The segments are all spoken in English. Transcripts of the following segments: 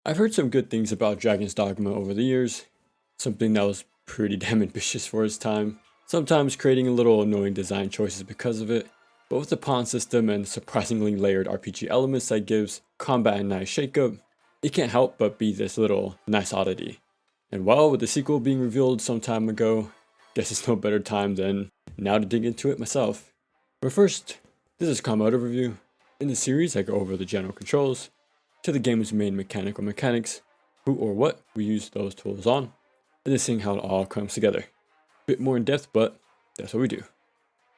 I've heard some good things about Dragon's Dogma over the years, something that was pretty damn ambitious for its time, sometimes creating a little annoying design choices because of it, but with the pawn system and surprisingly layered RPG elements that gives combat a nice shakeup, it can't help but be this little nice oddity. And well, with the sequel being revealed some time ago, guess it's no better time than now to dig into it myself. But first, this is combat overview. In the series, I go over the general controls, to the game's main mechanical mechanics, who or what we use those tools on, and then seeing how it all comes together. Bit more in depth, but that's what we do.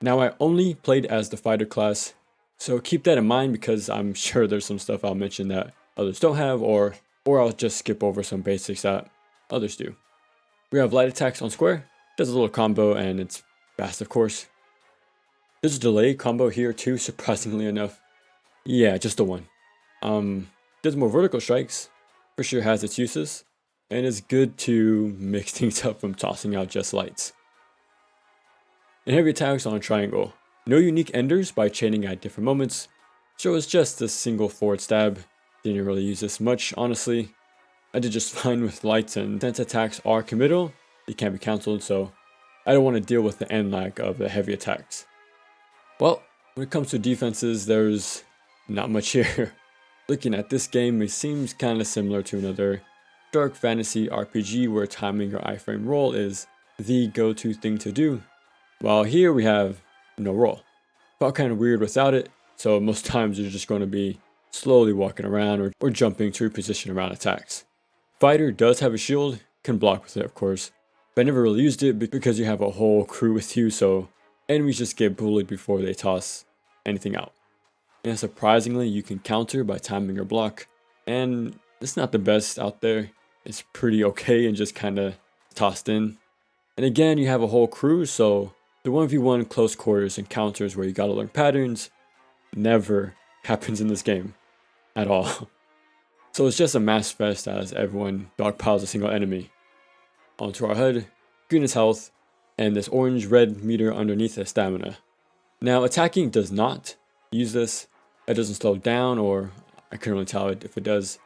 Now, I only played as the fighter class, so keep that in mind because I'm sure there's some stuff I'll mention that others don't have, or I'll just skip over some basics that others do. We have light attacks on square, does a little combo, and it's fast of course. There's a delay combo here too, surprisingly enough. Yeah, just the one. Does more vertical strikes, for sure has its uses, and it's good to mix things up from tossing out just lights. And heavy attacks on a triangle. No unique enders by chaining at different moments, so it's just a single forward stab. Didn't really use this much, honestly. I did just fine with lights, and since attacks are committal, they can't be cancelled, so I don't want to deal with the end lag of the heavy attacks. Well, when it comes to defenses, there's not much here. Looking at this game, it seems kinda similar to another dark fantasy RPG where timing or iframe roll is the go-to thing to do, while here we have no roll. Felt kinda weird without it, so most times you're just going to be slowly walking around or jumping to reposition around attacks. Fighter does have a shield, can block with it of course, but I never really used it because you have a whole crew with you, so enemies just get bullied before they toss anything out. And surprisingly, you can counter by timing your block, and it's not the best out there. It's pretty okay and just kinda tossed in. And again, you have a whole crew, so the 1v1 close quarters encounters where you gotta learn patterns never happens in this game at all. So it's just a mass fest as everyone dogpiles a single enemy. Onto our HUD, green is health, and this orange-red meter underneath is stamina. Now attacking does not use this. It doesn't slow down, or I couldn't really tell if it does.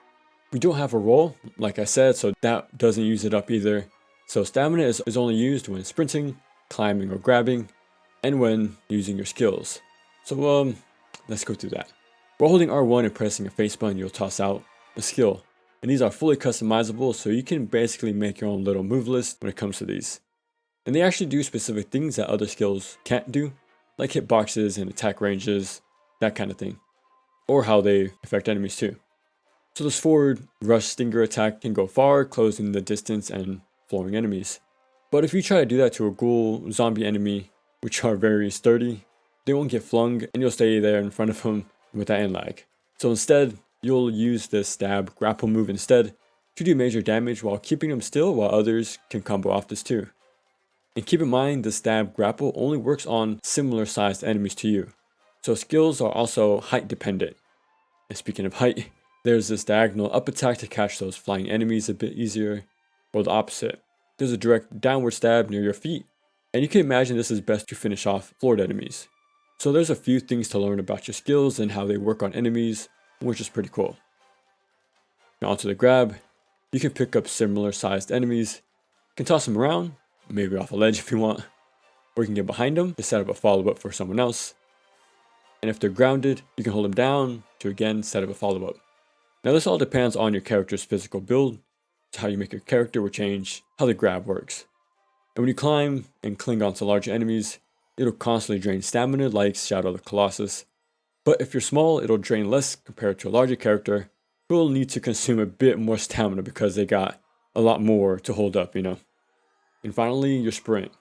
We don't have a roll, like I said, so that doesn't use it up either. So stamina is only used when sprinting, climbing or grabbing, and when using your skills. So let's go through that. While holding R1 and pressing a face button, you'll toss out a skill. And these are fully customizable, so you can basically make your own little move list when it comes to these. And they actually do specific things that other skills can't do, like hitboxes and attack ranges, that kind of thing. Or how they affect enemies too. So this forward rush stinger attack can go far, closing the distance and flooring enemies. But if you try to do that to a ghoul zombie enemy, which are very sturdy, they won't get flung and you'll stay there in front of them with that end lag. So instead, you'll use this stab grapple move instead to do major damage while keeping them still, while others can combo off this too. And keep in mind, the stab grapple only works on similar sized enemies to you. So skills are also height dependent. And speaking of height, there's this diagonal up attack to catch those flying enemies a bit easier, or the opposite. There's a direct downward stab near your feet, and you can imagine this is best to finish off floored enemies. So there's a few things to learn about your skills and how they work on enemies, which is pretty cool. Now onto the grab, you can pick up similar sized enemies, you can toss them around, maybe off a ledge if you want, or you can get behind them to set up a follow-up for someone else. And if they're grounded, you can hold them down to again set up a follow-up. Now this all depends on your character's physical build, so how you make your character will change how the grab works. And when you climb and cling onto larger enemies, it'll constantly drain stamina like Shadow of the Colossus. But if you're small, it'll drain less compared to a larger character who will need to consume a bit more stamina because they got a lot more to hold up, And finally, your sprint.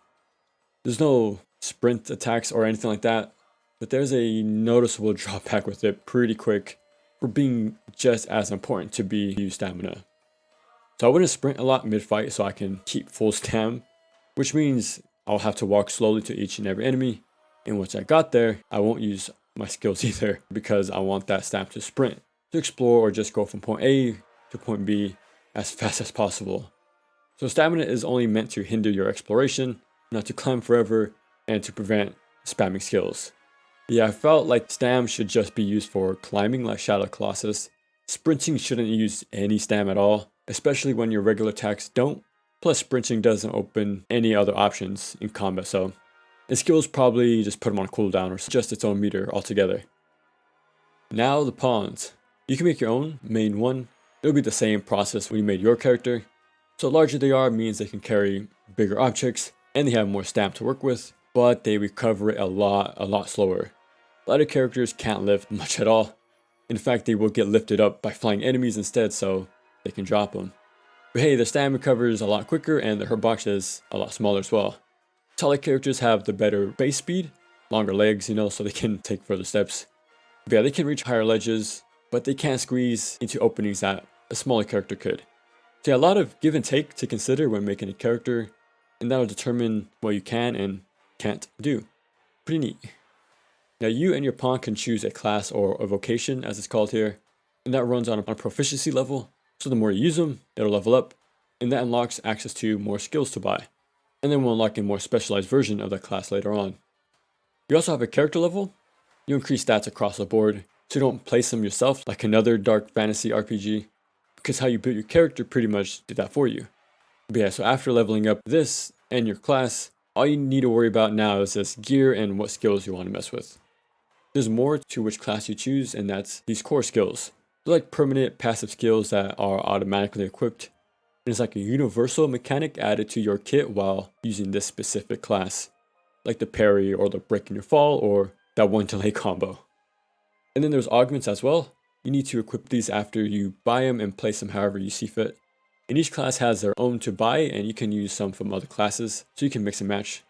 There's no sprint attacks or anything like that, but there's a noticeable drawback with it pretty quick for being just as important to be use stamina. So I wouldn't sprint a lot mid-fight so I can keep full stam, which means I'll have to walk slowly to each and every enemy, and once I got there, I won't use my skills either because I want that stam to sprint, to explore or just go from point A to point B as fast as possible. So stamina is only meant to hinder your exploration, not to climb forever, and to prevent spamming skills. Yeah, I felt like stam should just be used for climbing like Shadow Colossus, Sprinting shouldn't use any stam at all, especially when your regular attacks don't. Plus sprinting doesn't open any other options in combat, so and skills probably just put them on cooldown or just its own meter altogether. Now the pawns. You can make your own main one. It'll be the same process when you made your character. So larger they are means they can carry bigger objects and they have more stamp to work with, but they recover it a lot slower. Lighter characters can't lift much at all. In fact, they will get lifted up by flying enemies instead, so they can drop them. But hey, the stam recovers a lot quicker and the hitbox is a lot smaller as well. Taller characters have the better base speed, longer legs, so they can take further steps. But yeah, they can reach higher ledges, but they can't squeeze into openings that a smaller character could. So yeah, a lot of give and take to consider when making a character, and that will determine what you can and can't do. Pretty neat. Now you and your pawn can choose a class or a vocation, as it's called here, and that runs on a proficiency level. So the more you use them, it'll level up, and that unlocks access to more skills to buy. And then we'll unlock a more specialized version of that class later on. You also have a character level. You increase stats across the board, so you don't place them yourself like another dark fantasy RPG, because how you build your character pretty much did that for you. But yeah, so after leveling up this and your class, all you need to worry about now is this gear and what skills you want to mess with. There's more to which class you choose, and that's these core skills. They're like permanent passive skills that are automatically equipped. And it's like a universal mechanic added to your kit while using this specific class. Like the parry or the break in your fall or that one delay combo. And then there's augments as well. You need to equip these after you buy them and place them however you see fit. And each class has their own to buy and you can use some from other classes so you can mix and match.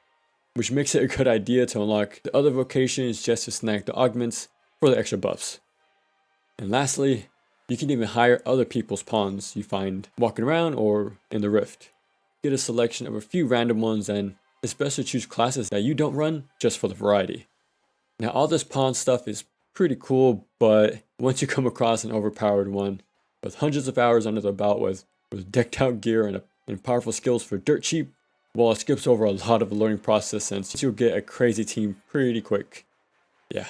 Which makes it a good idea to unlock the other vocations just to snag the augments for the extra buffs. And lastly, you can even hire other people's pawns you find walking around or in the rift. Get a selection of a few random ones and especially choose classes that you don't run just for the variety. Now all this pawn stuff is pretty cool, but once you come across an overpowered one with hundreds of hours under the belt with decked out gear and powerful skills for dirt cheap, well, it skips over a lot of the learning process and you'll get a crazy team pretty quick. Yeah.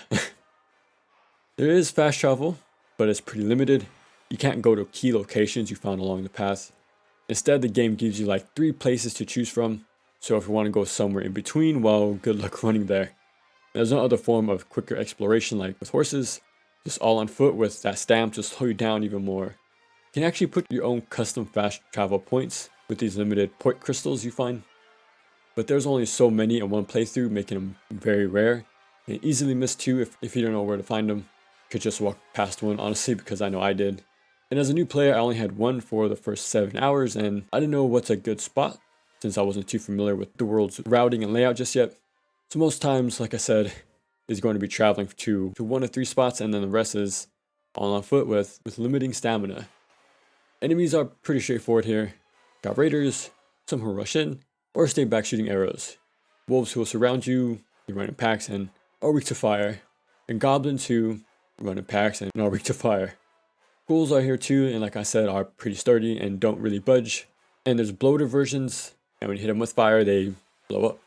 There is fast travel, but it's pretty limited. You can't go to key locations you found along the path. Instead, the game gives you like 3 places to choose from. So if you want to go somewhere in between, well, good luck running there. There's no other form of quicker exploration like with horses, just all on foot with that stamp to slow you down even more. You can actually put your own custom fast travel points with these limited point crystals you find. But there's only so many in one playthrough, making them very rare. And easily miss 2 if you don't know where to find them. Could just walk past one, honestly, because I know I did. And as a new player, I only had one for the first 7 hours, and I didn't know what's a good spot, since I wasn't too familiar with the world's routing and layout just yet. So most times, like I said, is going to be traveling to 1 of 3 spots, and then the rest is all on foot with limiting stamina. Enemies are pretty straightforward here. Got raiders, some who rush in, or stay back shooting arrows. Wolves who will surround you, you run in packs and are weak to fire. And goblins who run in packs and are weak to fire. Ghouls are here too, and like I said, are pretty sturdy and don't really budge. And there's bloater versions, and when you hit them with fire, they blow up.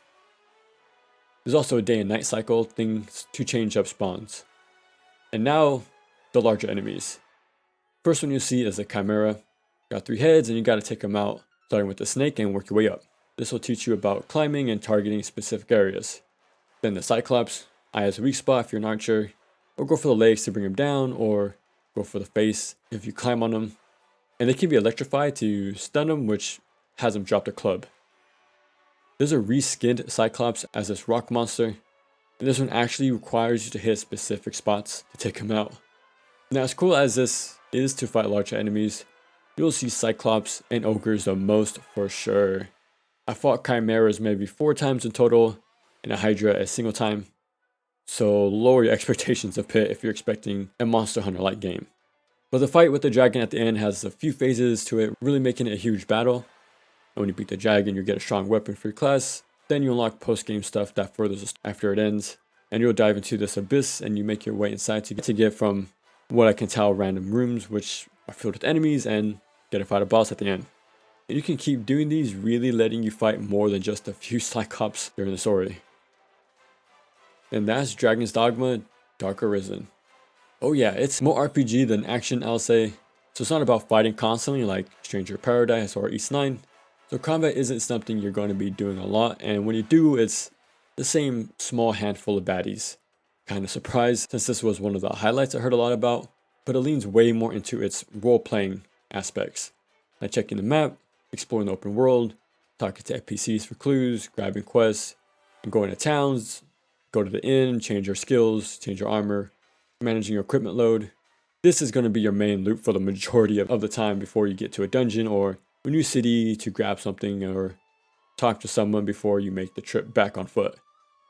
There's also a day and night cycle, things to change up spawns. And now, the larger enemies. First one you see is the Chimera. Got 3 heads and you gotta take them out, starting with the snake and work your way up. This will teach you about climbing and targeting specific areas. Then the Cyclops, eye as a weak spot if you're an archer, or go for the legs to bring them down, or go for the face if you climb on them. And they can be electrified to stun them, which has them drop their club. There's a reskinned Cyclops as this rock monster, and this one actually requires you to hit specific spots to take him out. Now as cool as this is to fight larger enemies, you'll see Cyclops and Ogres the most for sure. I fought Chimeras maybe 4 times in total, and a Hydra a single time. So lower your expectations a bit if you're expecting a Monster Hunter-like game. But the fight with the dragon at the end has a few phases to it, really making it a huge battle. And when you beat the dragon, you get a strong weapon for your class. Then you unlock post-game stuff that furthers after it ends. And you'll dive into this abyss and you make your way inside to get from what I can tell random rooms which are filled with enemies and get to fight a boss at the end. And you can keep doing these, really letting you fight more than just a few Cyclops during the story. And that's Dragon's Dogma, Dark Arisen. Oh yeah, it's more RPG than action, I'll say. So it's not about fighting constantly like Stranger Paradise or East 9. So combat isn't something you're going to be doing a lot, and when you do, it's the same small handful of baddies. Kind of surprised since this was one of the highlights I heard a lot about, but it leans way more into its role-playing aspects, like checking the map, exploring the open world, talking to NPCs for clues, grabbing quests, and going to towns, go to the inn, change your skills, change your armor, managing your equipment load. This is going to be your main loop for the majority of the time before you get to a dungeon or a new city to grab something or talk to someone before you make the trip back on foot.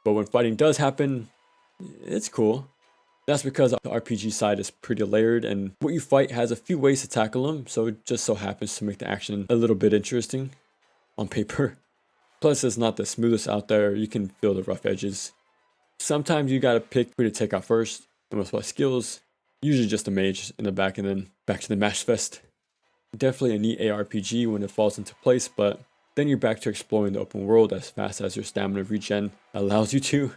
But when fighting does happen, it's cool. That's because the RPG side is pretty layered and what you fight has a few ways to tackle them, so it just so happens to make the action a little bit interesting on paper. Plus it's not the smoothest out there, you can feel the rough edges. Sometimes you gotta pick who to take out first, and with what skills, usually just a mage in the back and then back to the mash fest. Definitely a neat ARPG when it falls into place, but then you're back to exploring the open world as fast as your stamina regen allows you to,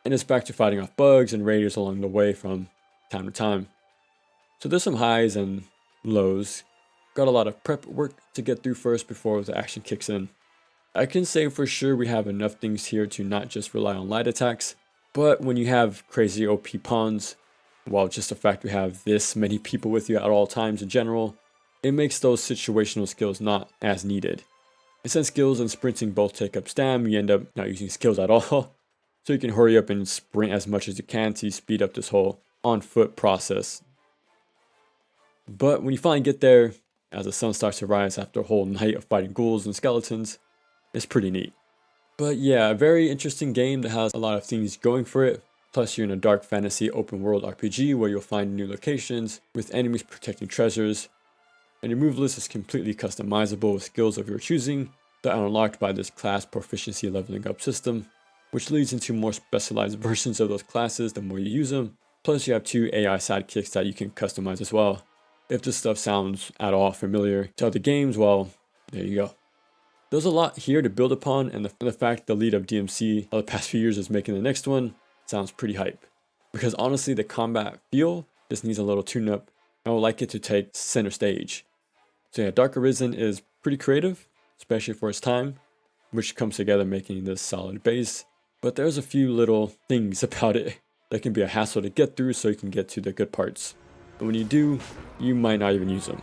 and it's back to fighting off bugs and raiders along the way from time to time. So there's some highs and lows. Got a lot of prep work to get through first before the action kicks in. I can say for sure we have enough things here to not just rely on light attacks, but when you have crazy OP pawns, while just the fact we have this many people with you at all times in general, it makes those situational skills not as needed. And since skills and sprinting both take up stam, you end up not using skills at all, so you can hurry up and sprint as much as you can to speed up this whole on foot process. But when you finally get there, as the sun starts to rise after a whole night of fighting ghouls and skeletons, it's pretty neat. But yeah, a very interesting game that has a lot of things going for it. Plus you're in a dark fantasy open world RPG where you'll find new locations with enemies protecting treasures. And your move list is completely customizable with skills of your choosing that are unlocked by this class proficiency leveling up system, which leads into more specialized versions of those classes the more you use them. Plus you have 2 AI sidekicks that you can customize as well. If this stuff sounds at all familiar to other games, well, there you go. There's a lot here to build upon, and the fact the lead of DMC of the past few years is making the next one sounds pretty hype. Because honestly, the combat feel just needs a little tune-up. I would like it to take center stage. So yeah, Dark Arisen is pretty creative, especially for its time, which comes together making this solid base. But there's a few little things about it that can be a hassle to get through so you can get to the good parts. And when you do, you might not even use them.